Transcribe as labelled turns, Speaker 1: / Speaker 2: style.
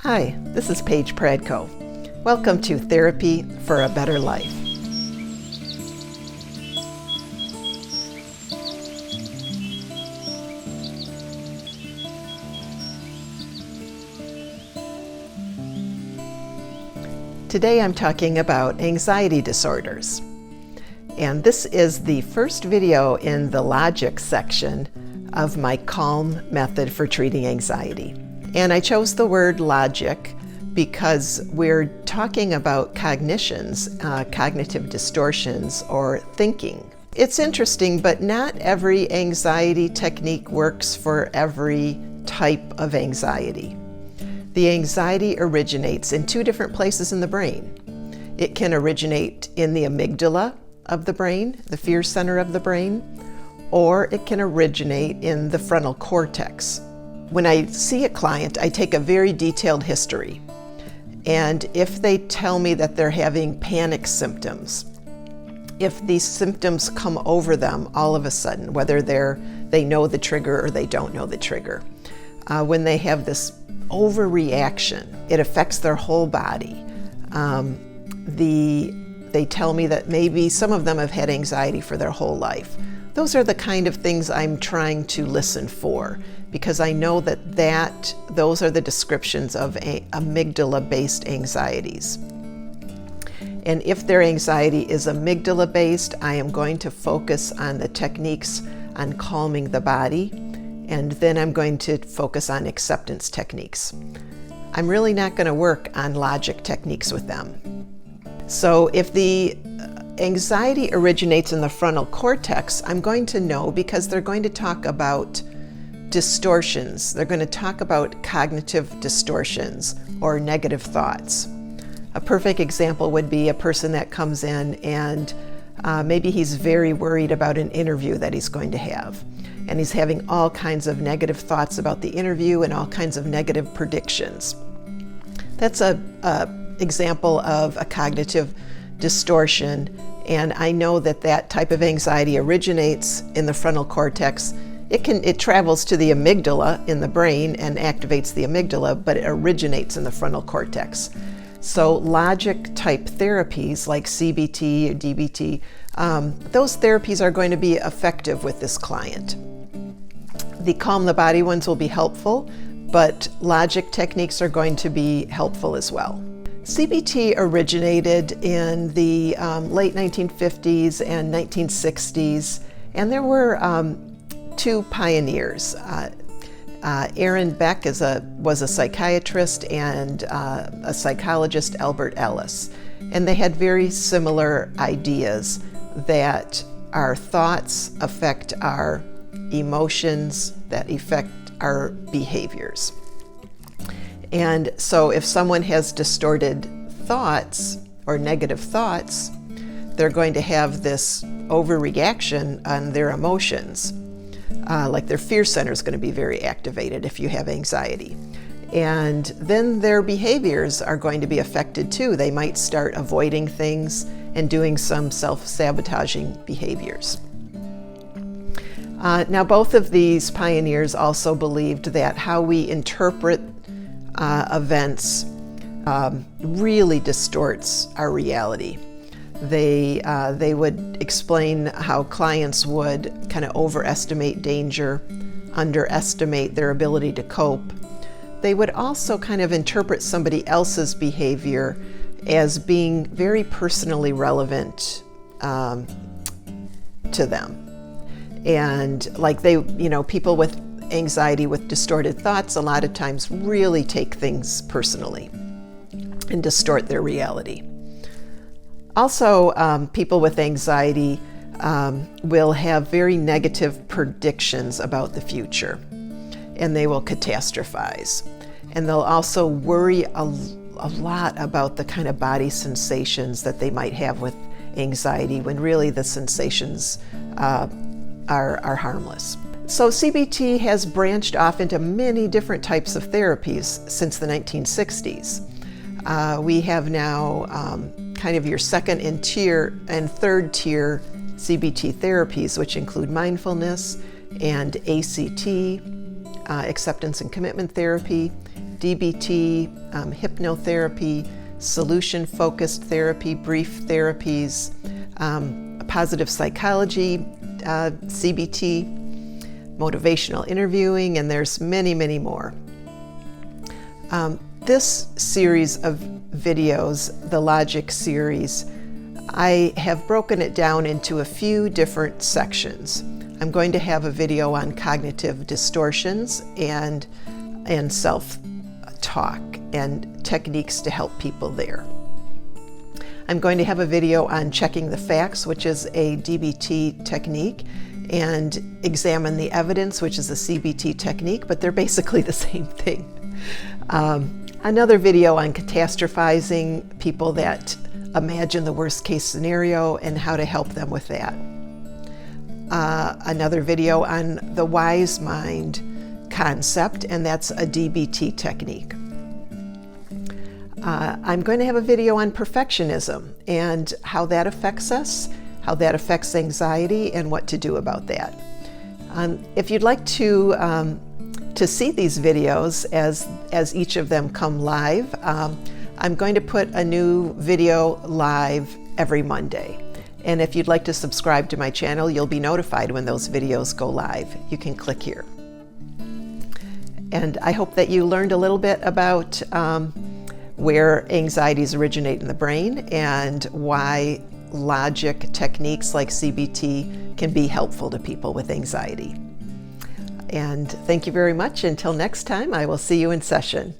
Speaker 1: Hi, this is Paige Pradko. Welcome to Therapy for a Better Life. Today I'm talking about anxiety disorders. And this is the first video in the Logic section of my CALM method for treating anxiety. And I chose the word logic because we're talking about cognitions, cognitive distortions, or thinking. It's interesting, but not every anxiety technique works for every type of anxiety. The anxiety originates in two different places in the brain. It can originate in the amygdala of the brain, the fear center of the brain, or it can originate in the frontal cortex. When I see a client, I take a very detailed history. And if they tell me that they're having panic symptoms, if these symptoms come over them all of a sudden, whether they know the trigger or they don't know the trigger, when they have this overreaction, it affects their whole body. They tell me that maybe some of them have had anxiety for their whole life. Those are the kind of things I'm trying to listen for, because I know that those are the descriptions of amygdala-based anxieties. And if their anxiety is amygdala-based, I am going to focus on the techniques on calming the body, and then I'm going to focus on acceptance techniques. I'm really not going to work on logic techniques with them. So if the anxiety originates in the frontal cortex, I'm going to know because they're going to talk about distortions. They're going to talk about cognitive distortions or negative thoughts. A perfect example would be a person that comes in and maybe he's very worried about an interview that he's going to have. And he's having all kinds of negative thoughts about the interview and all kinds of negative predictions. That's an example of a cognitive distortion. And I know that type of anxiety originates in the frontal cortex. It travels to the amygdala in the brain and activates the amygdala, but it originates in the frontal cortex. So logic type therapies like CBT or DBT, those therapies are going to be effective with this client. The calm the body ones will be helpful, but logic techniques are going to be helpful as well. CBT originated in the late 1950s and 1960s, and there were two pioneers. Aaron Beck was a psychiatrist, and a psychologist, Albert Ellis. And they had very similar ideas that our thoughts affect our emotions, that affect our behaviors. And so if someone has distorted thoughts or negative thoughts, they're going to have this overreaction on their emotions. Like their fear center is going to be very activated if you have anxiety. And then their behaviors are going to be affected too. They might start avoiding things and doing some self-sabotaging behaviors. Now, both of these pioneers also believed that how we interpret events really distorts our reality. They would explain how clients would kind of overestimate danger, underestimate their ability to cope. They would also kind of interpret somebody else's behavior as being very personally relevant to them. And like people with anxiety with distorted thoughts a lot of times really take things personally and distort their reality. Also, people with anxiety will have very negative predictions about the future, and they will catastrophize. And they'll also worry a lot about the kind of body sensations that they might have with anxiety, when really the sensations are harmless. So CBT has branched off into many different types of therapies since the 1960s. We have now kind of your second and third tier CBT therapies, which include mindfulness and ACT, acceptance and commitment therapy, DBT, hypnotherapy, solution-focused therapy, brief therapies, positive psychology, CBT, motivational interviewing, and there's many, many more. This series of videos, the Logic Series, I have broken it down into a few different sections. I'm going to have a video on cognitive distortions and self-talk and techniques to help people there. I'm going to have a video on checking the facts, which is a DBT technique, and examine the evidence, which is a CBT technique, but they're basically the same thing. Another video on catastrophizing, people that imagine the worst case scenario and how to help them with that. Another video on the wise mind concept, and that's a DBT technique. I'm going to have a video on perfectionism and how that affects us, how that affects anxiety, and what to do about that. If you'd like to see these videos as each of them come live, I'm going to put a new video live every Monday. And if you'd like to subscribe to my channel, you'll be notified when those videos go live. You can click here. And I hope that you learned a little bit about where anxieties originate in the brain and why logic techniques like CBT can be helpful to people with anxiety. And thank you very much. Until next time, I will see you in session.